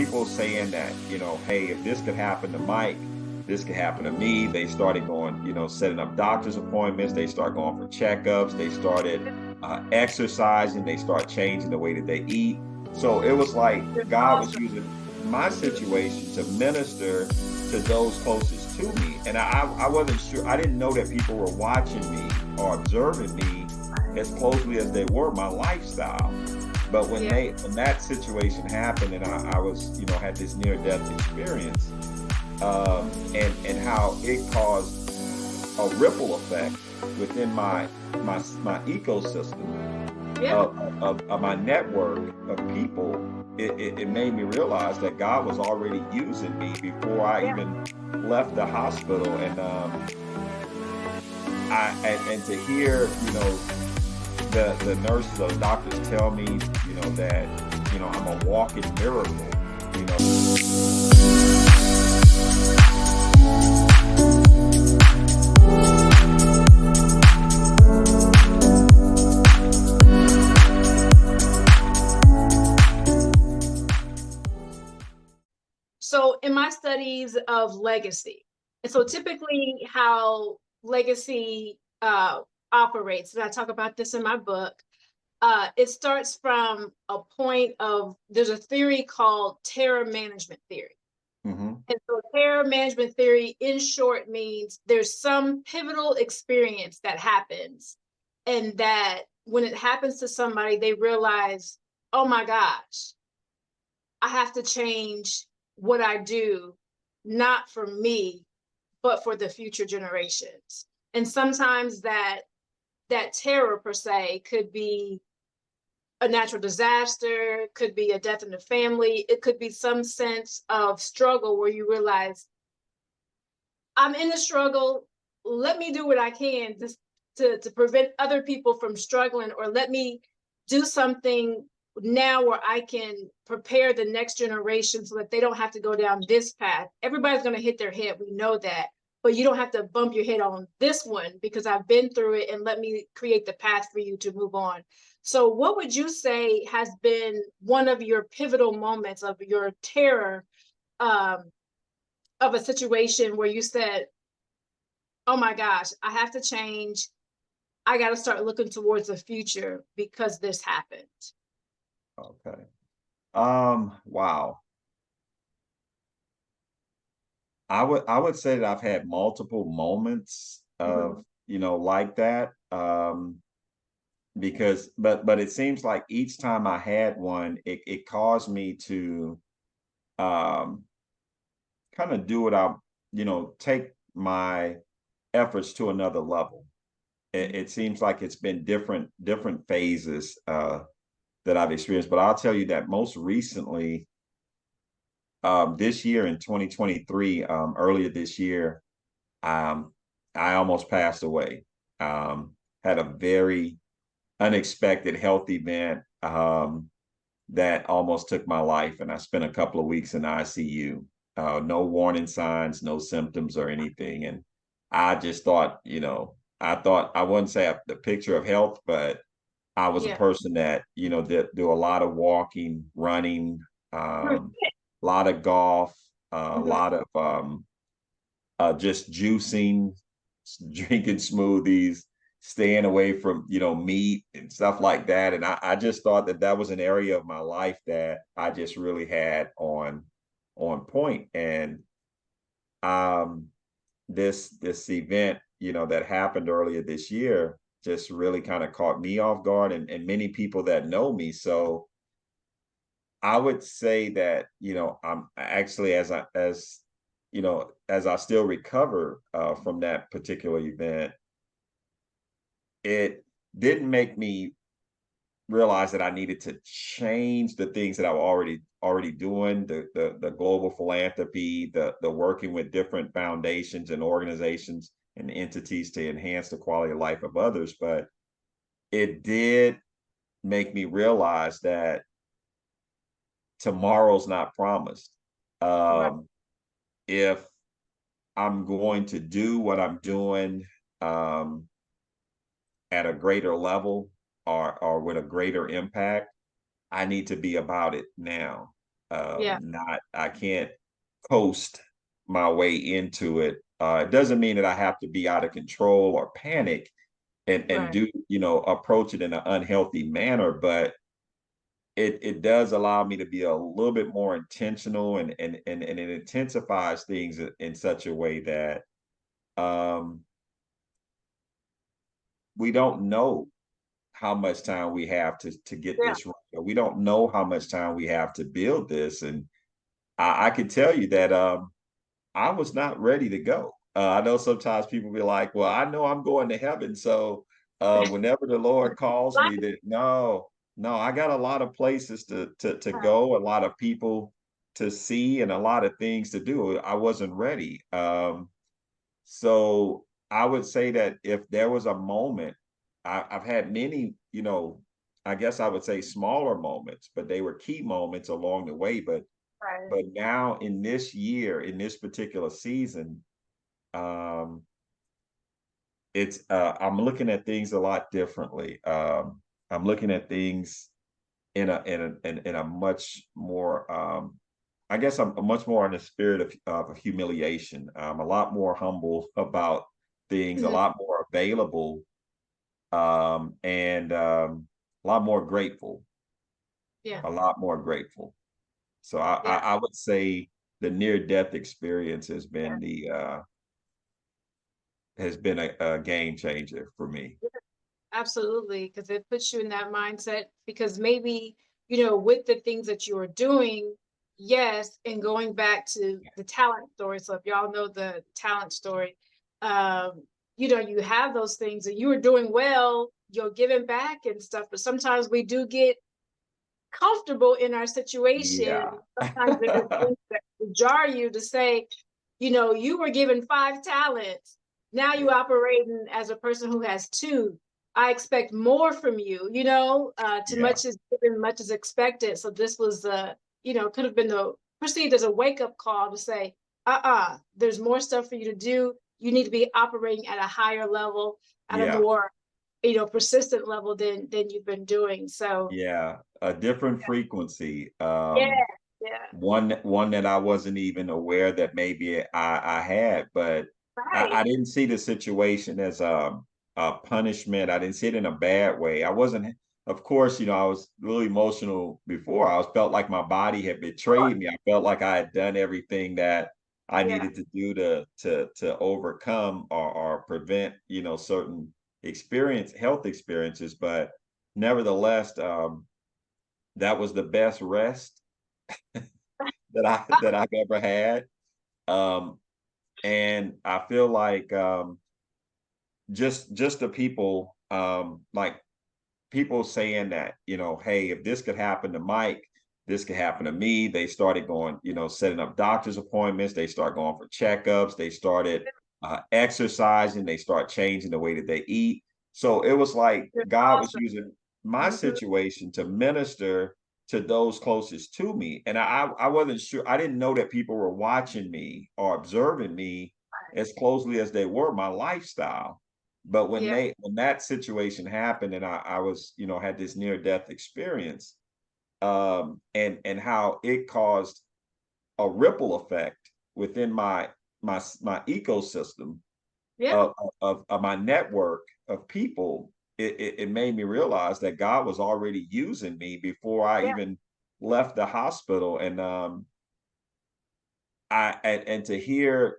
people saying that, hey, if this could happen to Mike, this could happen to me. They started going, setting up doctor's appointments. They start going for checkups. They started exercising. They start changing the way that they eat. So it was like That's God was awesome. using my situation to minister to those closest to me. And I wasn't sure, I didn't know that people were watching me or observing me as closely as they were my lifestyle. But Yeah. when that situation happened and I was, had this near death experience, and how it caused a ripple effect within my ecosystem Yeah. of my network of people, it made me realize that God was already using me before I Yeah. even left the hospital. And and to hear, the nurses or doctors tell me, that, I'm a walking miracle, you know. So in my studies of legacy, and so typically how legacy operates, and I talk about this in my book, it starts from a point of, there's a theory called terror management theory. Mm-hmm. And so terror management theory, in short, means there's some pivotal experience that happens, and that when it happens to somebody, they realize, oh my gosh, I have to change what I do, not for me, but for the future generations. And sometimes that terror per se could be a natural disaster, could be a death in the family, it could be some sense of struggle where you realize, I'm in the struggle, let me do what I can to prevent other people from struggling, or let me do something now where I can prepare the next generation so that they don't have to go down this path. Everybody's going to hit their head, we know that, but you don't have to bump your head on this one because I've been through it, and let me create the path for you to move on. So what would you say has been one of your pivotal moments of your terror, um, of a situation where you said, oh my gosh, I have to change. I got to start looking towards the future because this happened. Okay. Wow. I would say that I've had multiple moments Mm-hmm. of, like that. Because but it seems like each time I had one, it caused me to um kind of do what take my efforts to another level. It seems like it's been different phases that I've experienced. But I'll tell you that most recently, this year in 2023, earlier this year, um, I almost passed away. Had a very unexpected health event that almost took my life, and I spent a couple of weeks in ICU. No warning signs, no symptoms or anything, and I just thought, I thought I wouldn't say the picture of health, but I was a Yeah. person that did do a lot of walking, running, a lot of golf, a Mm-hmm. lot of just juicing, drinking smoothies, staying away from, meat and stuff like that. And I just thought that that was an area of my life that I just really had on point. And um, this event, that happened earlier this year just really kind of caught me off guard, and many people that know me. So I would say that, I'm actually, as I still recover from that particular event, it didn't make me realize that I needed to change the things that I was already doing, the global philanthropy, the working with different foundations and organizations and entities to enhance the quality of life of others. But it did make me realize that tomorrow's not promised. Right. Um, if I'm going to do what I'm doing um, at a greater level or with a greater impact, I need to be about it now. Yeah. Not, I can't coast my way into it. It doesn't mean that I have to be out of control or panic and Right. do, approach it in an unhealthy manner, but it does allow me to be a little bit more intentional, and it intensifies things in such a way that um we don't know how much time we have to get Yeah. this right. Or we don't know how much time we have to build this. And I can tell you that I was not ready to go. I know sometimes people be like, "Well, I know I'm going to heaven, so whenever the Lord calls me, that no, I got a lot of places to go, a lot of people to see, and a lot of things to do." I wasn't ready. So I would say that if there was a moment, I've had many, I guess I would say smaller moments, but they were key moments along the way. But Right. but now in this year, in this particular season, um, it's I'm looking at things a lot differently. I'm looking at things in a much more I guess I'm much more in the spirit of humiliation. I'm a lot more humble about things, a Mhm. lot more available, and a lot more grateful, Yeah. a lot more grateful. So Yeah. I would say the near death experience Yeah. has been a game changer for me. Absolutely, because it puts you in that mindset because maybe, with the things that you are doing, yes, and going back to the talent story. So if y'all know the talent story, you have those things and you were doing well, you're giving back and stuff, but sometimes we do get comfortable in our situation. Yeah. Sometimes there's things that jar you to say, you were given 5 talents. Now you Yeah. operating as a person who has 2. I expect more from you, too Yeah. much is given, much is expected. So this was could have been the perceived as a wake-up call to say, there's more stuff for you to do. You need to be operating at a higher level, at a Yeah. more, persistent level than you've been doing. So Yeah. A different frequency. yeah, yeah. One that I wasn't even aware that maybe I had, but I Right. didn't see the situation as a punishment. I didn't see it in a bad way. I wasn't, of course, I was really emotional before. I was felt like my body had betrayed me. I felt like I had done everything that I Yeah. needed to do to overcome or prevent, certain health experiences. But nevertheless, that was the best rest that I've ever had. Um, and I feel like just the people, like people saying that, hey, if this could happen to Mike, this could happen to me. They started going, setting up doctor's appointments. They start going for checkups. They started exercising. They start changing the way that they eat. So it was like It's God was awesome. using my Mhm. situation to minister to those closest to me. And I wasn't sure, I didn't know that people were watching me or observing me as closely as they were my lifestyle. But Yeah. when that situation happened and I was, had this near death experience, and how it caused a ripple effect within my ecosystem Yeah. of my network of people, it made me realize that God was already using me before I Yeah. even left the hospital. And and to hear,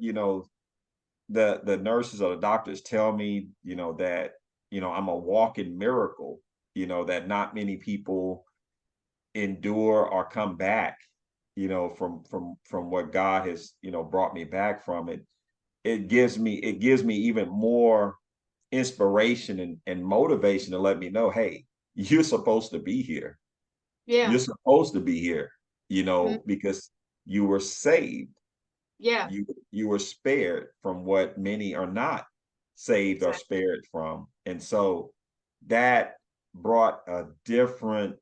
the nurses or the doctors tell me, that, I'm a walking miracle, that not many people endure or come back, from what God has, brought me back from it. It gives me even more inspiration and motivation to let me know, hey, you're supposed to be here. Yeah. You're supposed to be here, Mhm. because you were saved. Yeah. You were spared from what many are not saved or Exactly. spared from. And so that brought a different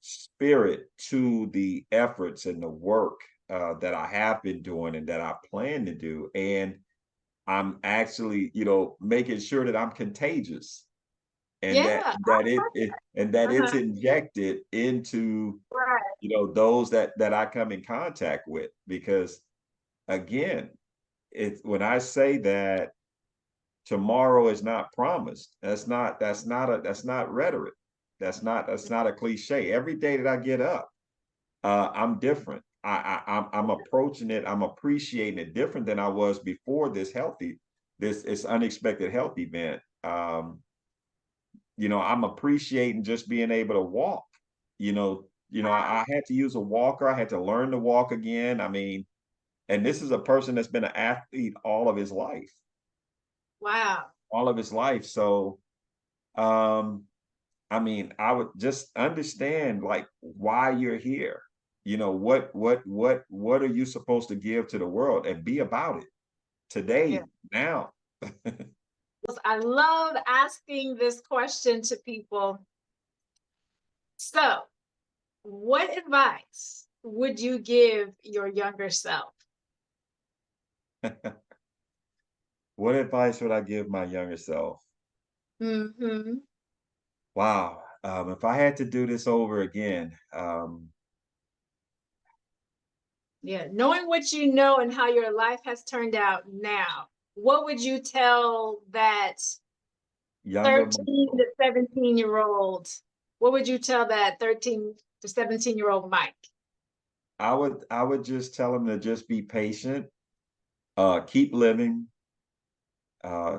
spirit to the efforts and the work that I have been doing and that I plan to do. And I'm actually, making sure that I'm contagious, and that Yeah. that it, it and that Uh-huh. it's injected into Right. those that I come in contact with, because again, it's when I say that tomorrow is not promised, that's not rhetoric. That's not a cliche. Every day that I get up, I'm different. I'm approaching it, I'm appreciating it different than I was before this unexpected health event. I'm appreciating just being able to walk. I had to use a walker. I had to learn to walk again. I mean, and this is a person that's been an athlete all of his life, Wow. all of his life. So, um, I mean, I would just understand like why you're here. What are you supposed to give to the world, and be about it Yeah. today, now. I love asking this question to people. So, what advice would you give your younger self? What advice would I give my younger self? Hmm. Wow. If I had to do this over again, Yeah, knowing what you know and how your life has turned out now, what would you tell that younger 13 Michael, to 17-year-old? What would you tell that 13 to 17-year-old Mike? I would just tell him to just be patient, keep living, uh,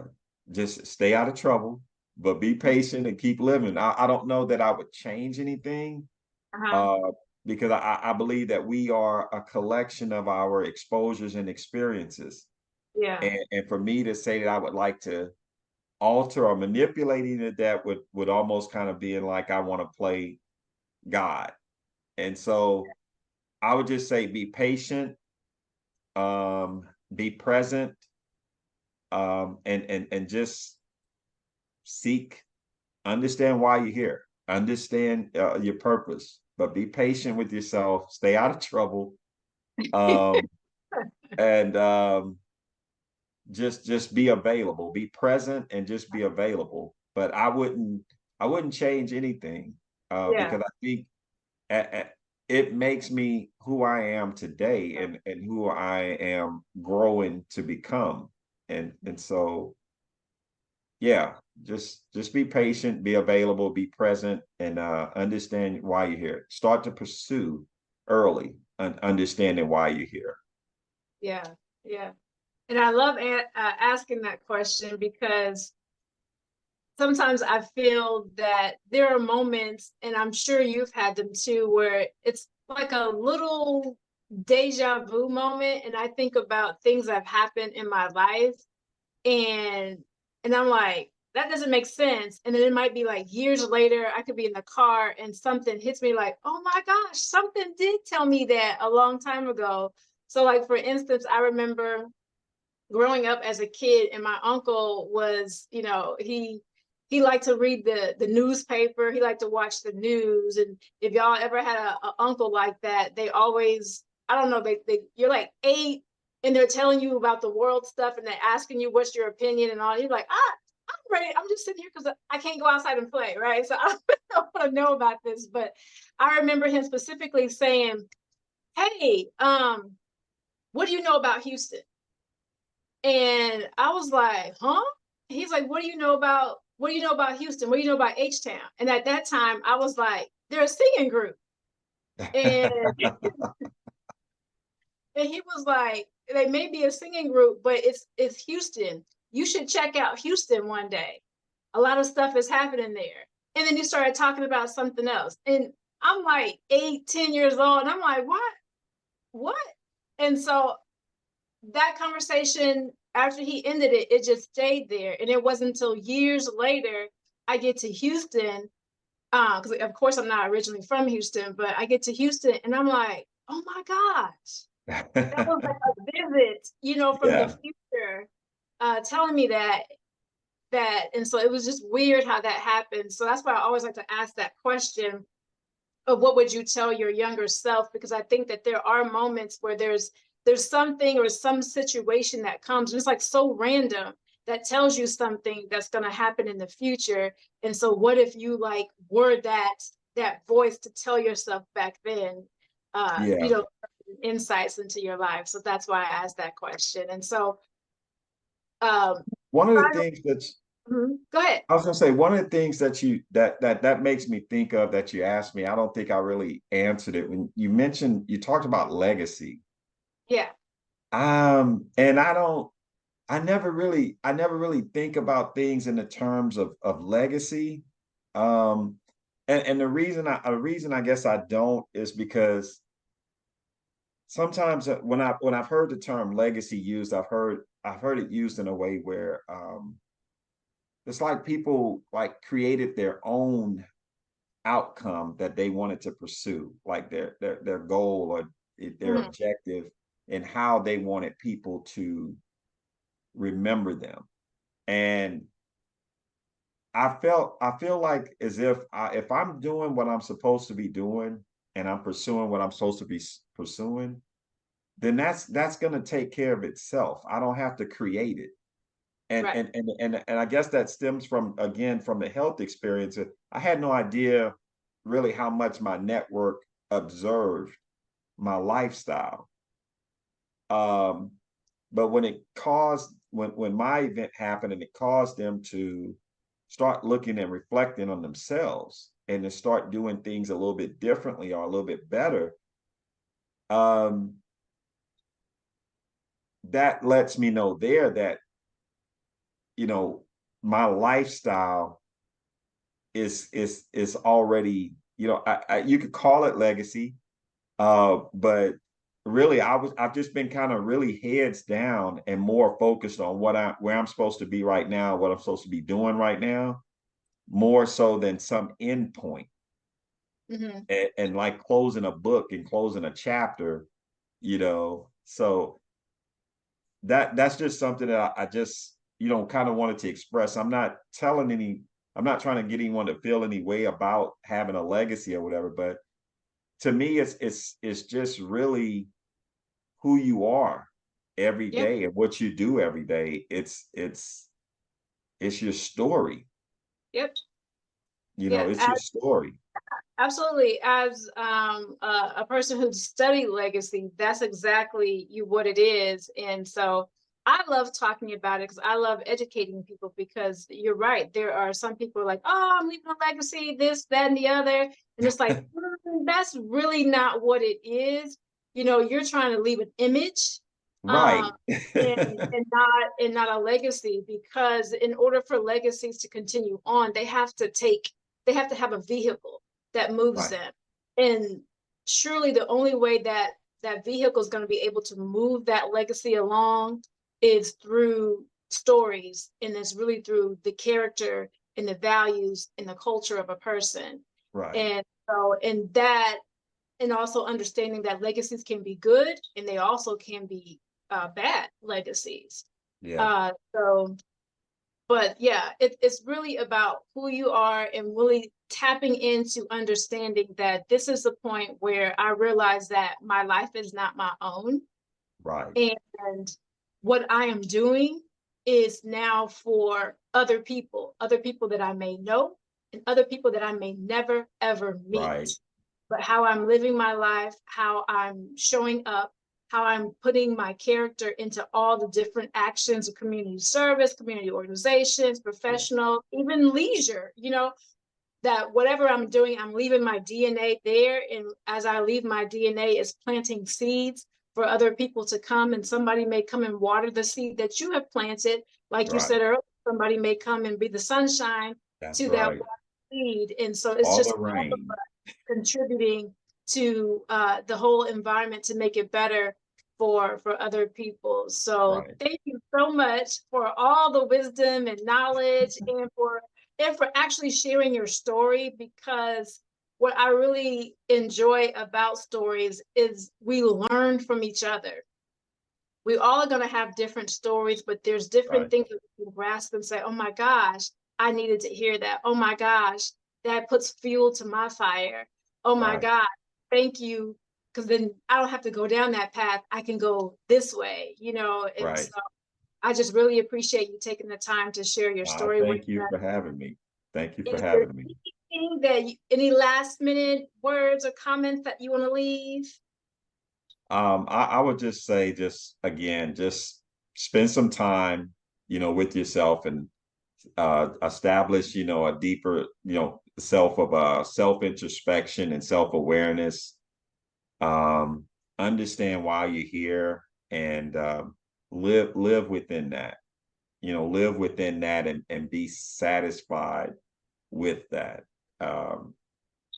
just stay out of trouble, but be patient and keep living. I don't know that I would change anything, Uh-huh. uh, because I believe that we are a collection of our exposures and experiences. Yeah. And for me to say that I would like to alter or manipulating it, that would almost kind of be in like I want to play God. And so I would just say be patient, be present, and just seek, understand why you're here, understand your purpose, but be patient with yourself, stay out of trouble, um, and just be available, be present, and just be available. But I wouldn't change anything, Yeah. because I think it makes me who I am today, and who I am growing to become. And so, yeah, just be patient, be available, be present, and understand why you're here. Start to pursue early, understanding why you're here. Yeah. Yeah. And I love asking that question because sometimes I feel that there are moments, and I'm sure you've had them too, where it's like a little deja vu moment. And I think about things that have happened in my life, and I'm like, that doesn't make sense. And then it might be like years later, I could be in the car and something hits me like, oh my gosh, something did tell me that a long time ago. So, like, for instance, I remember growing up as a kid, and my uncle was, he liked to read the newspaper. He liked to watch the news. And if y'all ever had a uncle like that, they always, I don't know, they you're like 8 and they're telling you about the world stuff, and they're asking you what's your opinion and all. You're like, I'm ready. I'm just sitting here because I can't go outside and play, right? So I don't want to know about this. But I remember him specifically saying, hey, what do you know about Houston? And I was like, huh? He's like, what do you know about Houston? What do you know about H-Town? And at that time, I was like, they're a singing group. And and he was like, they may be a singing group, but it's Houston. You should check out Houston one day. A lot of stuff is happening there. And then he started talking about something else. And I'm like 8, 10 years old. And I'm like, what? What? And so that conversation, after he ended it, it just stayed there. And it wasn't until years later I get to Houston, because of course I'm not originally from Houston, but I get to Houston and I'm like, oh my gosh, that was like a visit, from the Yeah. future, telling me that. And so it was just weird how that happened. So that's why I always like to ask that question of what would you tell your younger self, because I think that there are moments where there's something or some situation that comes, and it's like so random, that tells you something that's going to happen in the future. And so what if you like were that voice to tell yourself back then? you Yeah. know, insights into your life. So that's why I asked that question. And so, um, One of the final, things that's go ahead. I was gonna say one of the things that that makes me think of that you asked me, I don't think I really answered it when you talked about legacy. Yeah. And I never really think about things in the terms of legacy. Um, and the reason I guess I don't is because sometimes when I've heard the term legacy used, I've heard it used in a way where it's like people like created their own outcome that they wanted to pursue, like their goal or their Mhm. objective, and how they wanted people to remember them. And I feel like as if I'm doing what I'm supposed to be doing and I'm pursuing what I'm supposed to be pursuing, then that's going to take care of itself. I don't have to create it. Right. And I guess that stems from again from the health experience. I had no idea really how much my network observed my lifestyle. Um, but when my event happened and it caused them to start looking and reflecting on themselves and to start doing things a little bit differently or a little bit better, um, that lets me know there that, you know, my lifestyle is already, you know, you could call it legacy, but really I've just been kind of really heads down and more focused on where I'm supposed to be right now, what I'm supposed to be doing right now, more so than some end point. Hmm. And like closing a book and closing a chapter, you know. So that's just something that I just, you know, kind of wanted to express. I'm not trying to get anyone to feel any way about having a legacy or whatever, but to me it's just really who you are every Yeah. day and what you do every day. It's your story. Yep. You know, Yeah. it's your story. Absolutely. As a person who studied legacy, that's exactly what it is. And so I love talking about it because I love educating people because you're right. There are some people like, oh, I'm leaving a legacy, this, that, and the other. And it's like, that's really not what it is. You know, you're trying to leave an image um, Right. and not a legacy because in order for legacies to continue on, they have to have a vehicle that moves Right. them. And surely the only way that that vehicle is going to be able to move that legacy along is through stories, and it's really through the character and the values and the culture of a person. Right. And so, and that, and also understanding that legacies can be good and they also can be bad legacies. Yeah. So but yeah, it's really about who you are and really tapping into understanding that this is the point where I realize that my life is not my own. Right. And what I am doing is now for other people that I may know and other people that I may never ever meet. Right. But how I'm living my life, how I'm showing up, how I'm putting my character into all the different actions of community service, community organizations, Yeah. professional, even leisure, you know, that whatever I'm doing, I'm leaving my DNA there. And as I leave my DNA, it's planting seeds for other people to come. And somebody may come and water the seed that you have planted. Like you Right. said earlier, somebody may come and be the sunshine That's to that right. seed. And so it's All just the all of rain. us contributing to the whole environment to make it better for other people. So Right. thank you so much for all the wisdom and knowledge and for actually sharing your story because what I really enjoy about stories is we learn from each other. We all are going to have different stories, but there's different Right. things that we can grasp and say, oh my gosh, I needed to hear that. Oh my gosh, that puts fuel to my fire. Oh my Right. God, thank you. Because then I don't have to go down that path. I can go this way, you know? And Right. so I just really appreciate you taking the time to share your story with Thank you us. for having me. Thank you for Is there having me. Any last minute words or comments that you want to leave? I would just say, just again, just spend some time, with yourself, and establish, a deeper, self introspection and self awareness. Um, Understand why you're here, and live within that. Live within that, and be satisfied with that. Um,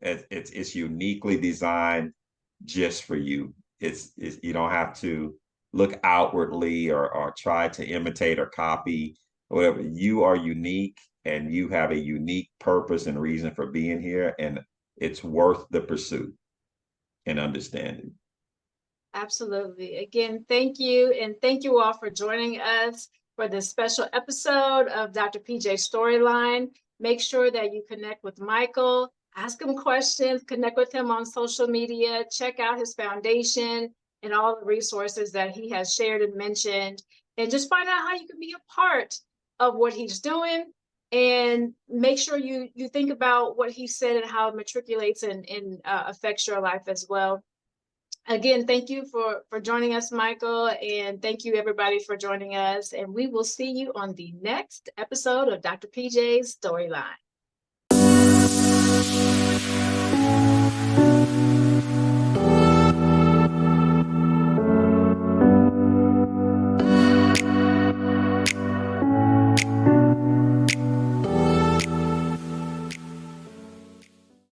it's uniquely designed just for you. It's you don't have to look outwardly, or try to imitate or copy or whatever. You are unique, and you have a unique purpose and reason for being here, and it's worth the pursuit and understanding. Absolutely. Again, thank you. And thank you all for joining us for this special episode of Dr. PJ Storyline. Make sure that you connect with Michael, ask him questions, connect with him on social media, check out his foundation and all the resources that he has shared and mentioned, and just find out how you can be a part of what he's doing. And make sure you think about what he said and how it matriculates and affects your life as well. Again, thank you for joining us, Michael, and thank you everybody for joining us. And we will see you on the next episode of Dr. PJ's Storyline.